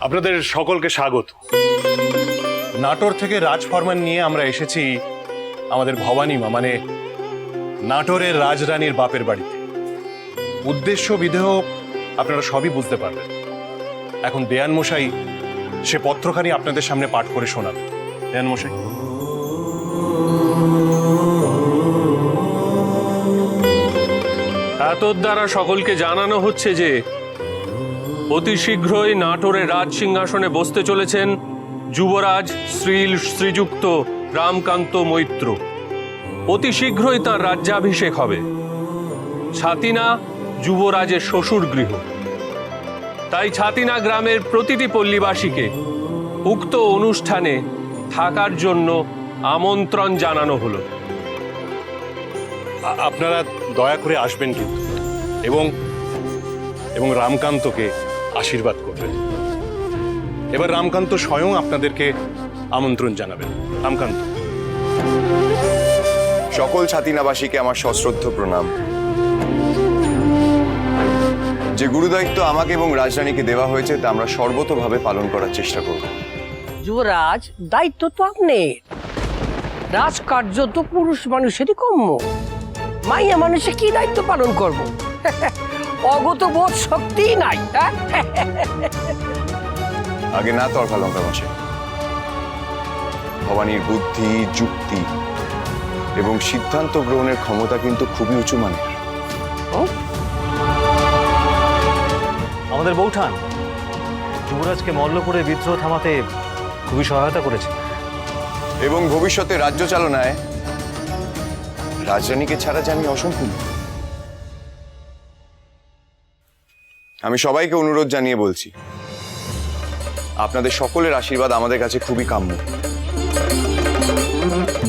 আপনাদের সকলকে স্বাগত। নাটোর থেকে রাজফরমান নিয়ে আমরা এসেছি আমাদের ভবানী মা মানে নাটোরের রাজরানীর বাপের বাড়িতে। উদ্দেশ্য বিধেয় আপনারা সবই বুঝতে পারবেন। এখন দেয়ান মশাই সে পত্রখানি আপনাদের সামনে পাঠ করে শোনাবে। দেয়ান মশাই। এতদ দ্বারা সকলকে জানানো হচ্ছে যে অতি শীঘ্রই নাটোরের রাজ সিংহাসনে বসতে চলেছেন যুবরাজ শ্রীযুক্ত রামকান্ত মৈত্র। অতি শীঘ্রই তাঁর রাজ্যাভিষেক হবে। ছাতিনা যুবরাজের শ্বশুর গৃহ, তাই ছাতিনা গ্রামের প্রতিটি পল্লীবাসীকে উক্ত অনুষ্ঠানে থাকার জন্য আমন্ত্রণ জানানো হলো। আপনারা দয়া করে আসবেন কিন্তু, এবং রামকান্তকে আশীর্বাদ করবেন। এবার রামকান্ত স্বয়ং আপনাদেরকে আমন্ত্রণ জানাবেন। রামকান্ত। সকল ছাতিনাবাসীকে আমার সশ্রদ্ধ প্রণাম। যে গুরুদায়িত্ব আমাকে এবং রাজরানীকে দেওয়া হয়েছে তা আমরা সর্বতোভাবে পালন করার চেষ্টা করব। যুবরাজ, দায়িত্ব তো আপনার। রাজকার্য তো পুরুষ মানুষেরই কর্ম। মাইয়া মানুষে কি দায়িত্ব পালন করব? অগত বোধ শক্তি নাই। আগে না তর্কা লঙ্কা মাসে। ভবানীর বুদ্ধি, যুক্তি এবং সিদ্ধান্ত গ্রহণের ক্ষমতা কিন্তু খুবই উঁচু মানের। আমাদের বৌঠান যুবরাজকে মল্লপুরে বিদ্রোহ থামাতে খুবই সহায়তা করেছে এবং ভবিষ্যতে রাজ্য চালনায় রাজরানীকে ছাড়া যে আমি অসম্পূর্ণ। আমি সবাইকে অনুরোধ জানিয়ে বলছি, আপনাদের সকলের আশীর্বাদ আমাদের কাছে খুবই কাম্য।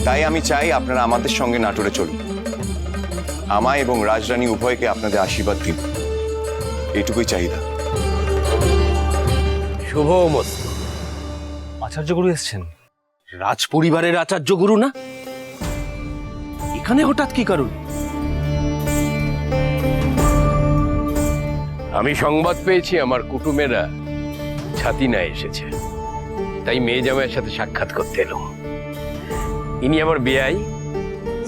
তাই আমি চাই আপনারা আমাদের সঙ্গে নাটোরে চলুন। আমায় এবং রাজরানী উভয়কে আপনাদের আশীর্বাদ দিন, এইটুকুই চাহিদা। শুভ মস্তু। আচার্যগুরু এসছেন। রাজ পরিবারের আচার্য গুরু না? এখানে হঠাৎ কি কারণ? আমি সংবাদ পেয়েছি আমার কুটুমেরা ছাতিনায় এসেছে, তাই মেয়ে জামাইয়ের সাথে সাক্ষাৎ করতে এলাম। ইনি আমার বেয়াই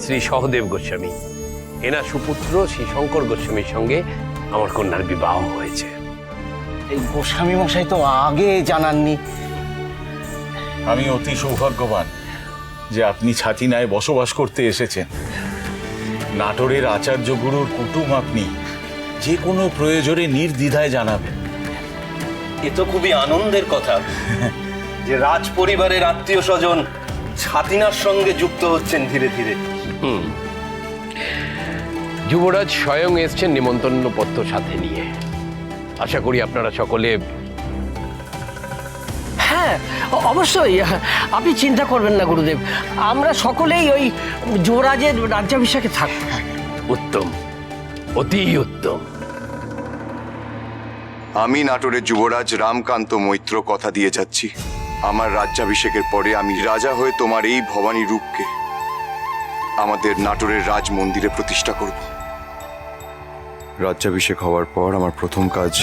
শ্রী সহদেব গোস্বামী। এনার সুপুত্র শ্রী শঙ্কর গোস্বামীর সঙ্গে আমার কন্যার বিবাহ হয়েছে। এই গোস্বামী মশাই তো আগে জানাননি। আমি অতি সৌভাগ্যবান যে আপনি ছাতিনায় বসবাস করতে এসেছেন। নাটোরের আচার্য গুরুর কুটুম আপনি, যে কোনো প্রয়োজনে নির্দ্বিধায় জানাবেন। এ তো খুবই আনন্দের কথা যে রাজ পরিবারের আত্মীয় স্বজন ছাতিনার সঙ্গে যুক্ত হচ্ছেন ধীরে ধীরে। যুবরাজ স্বয়ং এসছেন নিমন্ত্রণ পত্র সাথে নিয়ে। আশা করি আপনারা সকলে। হ্যাঁ, অবশ্যই। আপনি চিন্তা করবেন না গুরুদেব, আমরা সকলেই ওই যুবরাজের রাজ্যাভিষেকে থাকব। উত্তম, অতি উত্তম। আমি নাটোরের যুবরাজ রামকান্ত মৈত্র কথা দিয়ে যাচ্ছি, আমার রাজ্যাভিষেকের পরে আমি রাজা হয়ে তোমার এই ভবানী রূপকে আমাদের নাটোরের রাজ মন্দিরে প্রতিষ্ঠা করব। রাজ্যাভিষেক হওয়ার পর আমার প্রথম কাজ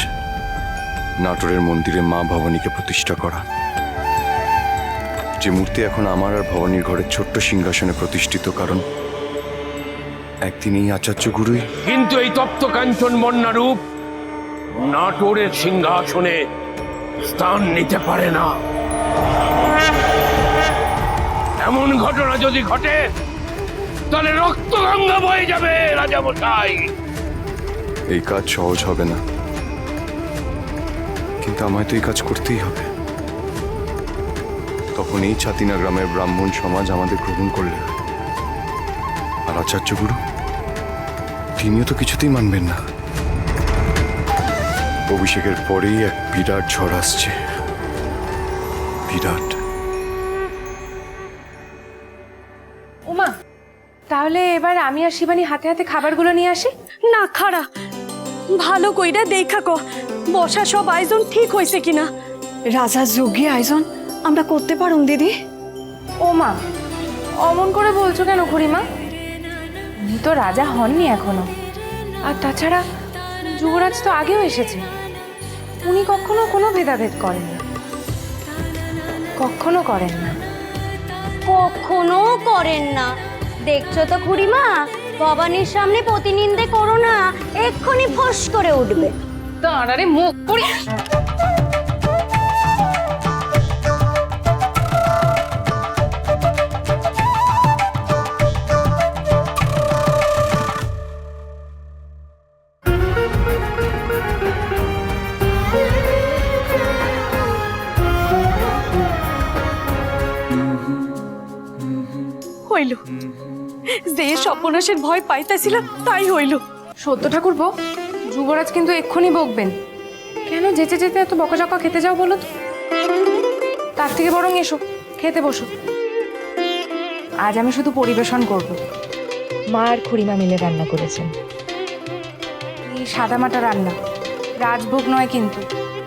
নাটোরের মন্দিরে মা ভবানীকে প্রতিষ্ঠা করা, যে মূর্তি এখন আমার আর ভবানীর ঘরের ছোট্ট সিংহাসনে প্রতিষ্ঠিত। কারণ একদিন এই আচার্য গুরুই। কিন্তু এই তপ্ত কাঞ্চন বন্যা রূপ নাটোরের সিংহাসনে স্থান নিতে পারে না। এমন ঘটনা যদি ঘটে তাহলে রক্ত গঙ্গা বয়ে যাবে রাজামশাই। এই কাজ সহজ হবে না, কিন্তু আমায় তো এই কাজ করতেই হবে। তখন এই ছাতিনা গ্রামের ব্রাহ্মণ সমাজ আমাদের গ্রহণ করলে, আর আচার্য গুরু তিনিও তো কিছুতেই মানবেন না। অভিষেকের পরেই এক বিরাট ঝড় আসছে, বিরাট। ওমা, তাহলে এবার আমি আর শিবানী হাতে হাতে খাবারগুলো নিয়ে আসি। না খাড়া, ভালো কইরা দেখা কো বসা সব আয়োজন ঠিক হয়েছে কিনা। রাজার যোগ্য আয়োজন আমরা করতে পারুম দিদি। ওমা, অমন করে বলছো কেন খুড়িমা? উনি তো রাজা হননি এখনো। আর তাছাড়া যুবরাজ তো আগেও এসেছে, উনি কখনো কোনো ভেদাভেদ করেননি। কখনো করেন না। কখনো করেন না। দেখছো তো খুড়িমা, ভবানীর সামনে প্রতিনিন্দে করো না, এক্ষুনি ফস করে উঠবে। দাঁড়ারে মুখ পুরি। হইল, যে সর্বনাশের ভয় পাইতেছিলাম তাই হইল। সত্য ঠাকুরপো, যুবরাজ কিন্তু এক্ষুনি বকবেন। কেন যেতে যেতে এত বকাঝকা খেতে যাও বলো তো? তার থেকে বরং এসো, খেতে বসো। আজ আমি শুধু পরিবেশন করব। মা আর খুড়িমা মিলে রান্না করেছেন। এই সাদামাটা রান্না, রাজভোগ নয় কিন্তু।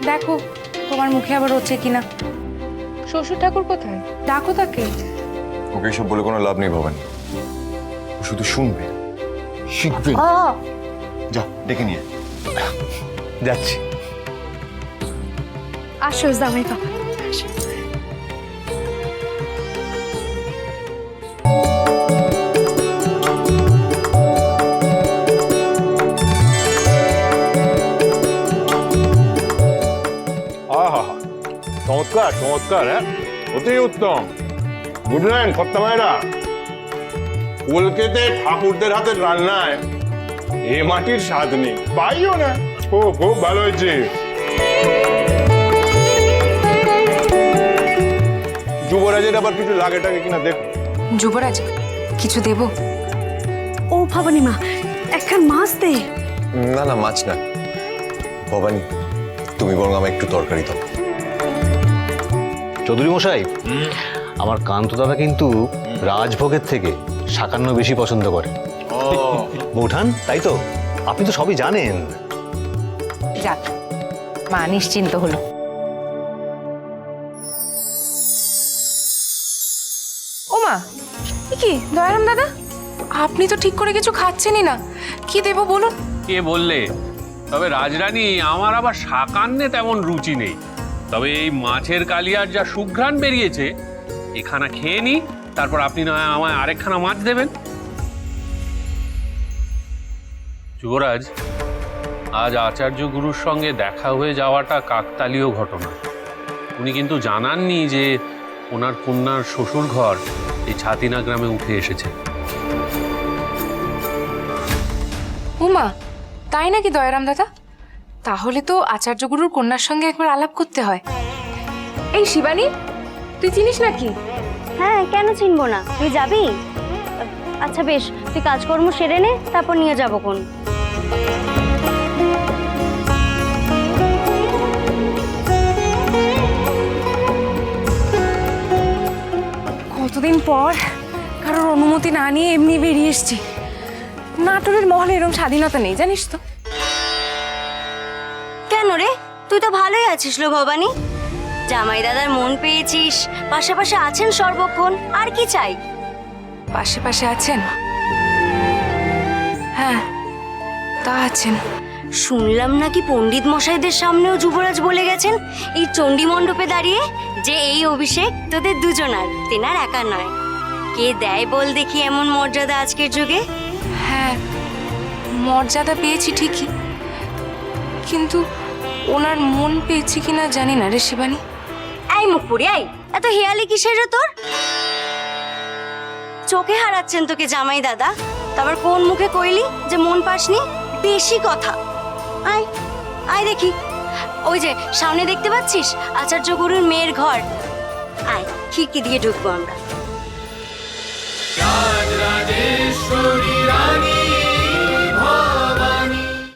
দেখো তোমার মুখে আবার হচ্ছে কিনা। শ্বশুর ঠাকুর কোথায়? ডাকো তাকে। ওকে এসব বলে কোনো লাভ নেই ভবানী, ও শুধু শুনবে, শিখবে। যা ডেকে নিয়ে যাচ্ছি। আসো জামাই বাবা, আসো। আহা, চমৎকার চমৎকার, হ্যাঁ, অতি উত্তম। বুঝলেন কর্তা মায়েরা, কলকাতায় ঠাকুরদের হাতের রান্নায় এ মাটির স্বাদ নেই, পাইও না। খুব খুব ভালো হয়েছে। যুবরাজের আবার কিছু লাগে টাগে কিনা দেখো। যুবরাজ, কিছু দেব? ও ভবানী মা, একখান মাছ দে। না না, মাছ না ভবানী, তুমি বরং আমায় একটু তরকারি দাও। চৌধুরী মশাই, আমার কান্ত দাদা কিন্তু রাজভোগের থেকে শাকান্ন বেশি পছন্দ করে। বৌঠান, তাই তো? আপনি তো সবই জানেন। যাক, মা নিশ্চিন্ত হলো। ও মা, এ কি দয়ারাম দাদা, আপনি তো ঠিক করে কিছু খাচ্ছেনই না। কি দেবো বলুন? কে বললে? তবে রাজরানী, আমার আবার শাকান্নে তেমন রুচি নেই। তবে এই মাছের কালিয়ার যা সুঘ্রাণ বেরিয়েছে, এখানা খেয়ে নি, তারপর আপনি না হয় আমায় আরেকখানা মাছ দেবেন। যুবরাজ, আজ আচার্য গুরুর সঙ্গে দেখা হয়ে যাওয়াটা কাকতালীয় ঘটনা। উনি কিন্তু জানাননি যে ওনার কন্যার শ্বশুর ঘর এই ছাতিনা গ্রামে উঠে এসেছে। উমা, তাই নাকি দয়ারাম দাদা? তাহলে তো আচার্য গুরুর কন্যার সঙ্গে একবার আলাপ করতে হয়। এই শিবানী, তুই চিনিস নাকি? হ্যাঁ, কেন চিনবো না? তুই যাবি? আচ্ছা বেশ, তুই কাজকর্ম সেরে নে, তারপর নিয়ে যাবো কোন। কতদিন পর কারোর অনুমতি না নিয়ে এমনি বেরিয়ে এসছি। নাটোরের মহলে এরকম স্বাধীনতা নেই, জানিস তো? কেন রে, তুই তো ভালোই আছিস লো ভবানী। জামাই দাদার মন পেয়েছিস, পাশাপাশি আছেন সর্বক্ষণ, আর কি চাই? পাশে পাশে আছেন? হ্যাঁ, তা আছেন। শুনলাম নাকি পণ্ডিত মশাইদের সামনেও যুবরাজ বলে গেছেন এই চণ্ডী মণ্ডপে দাঁড়িয়ে যে এই অভিষেক তোদের দুজনার, তেনার একা নয়। কে দেয় বল দেখি এমন মর্যাদা আজকের যুগে? হ্যাঁ, মর্যাদা পেয়েছি ঠিকই, কিন্তু ওনার মন পেয়েছি কিনা জানি না রে শিবানী। এই মুখপুরি, এই এত হেয়ালি কিসের রে তোর? চোখে হারাচ্ছেন তোকে জামাই দাদা, তারপর কোন মুখে কইলি যে মন পাসনি? বেশি কথা। আয় আয় দেখি, ওই যে সামনে দেখতে পাচ্ছিস আচার্য গুরুর মেয়ের ঘর। আয়, খিড়কি দিয়ে ঢুকবো আমরা। রাজরাজেশ্বরী রানী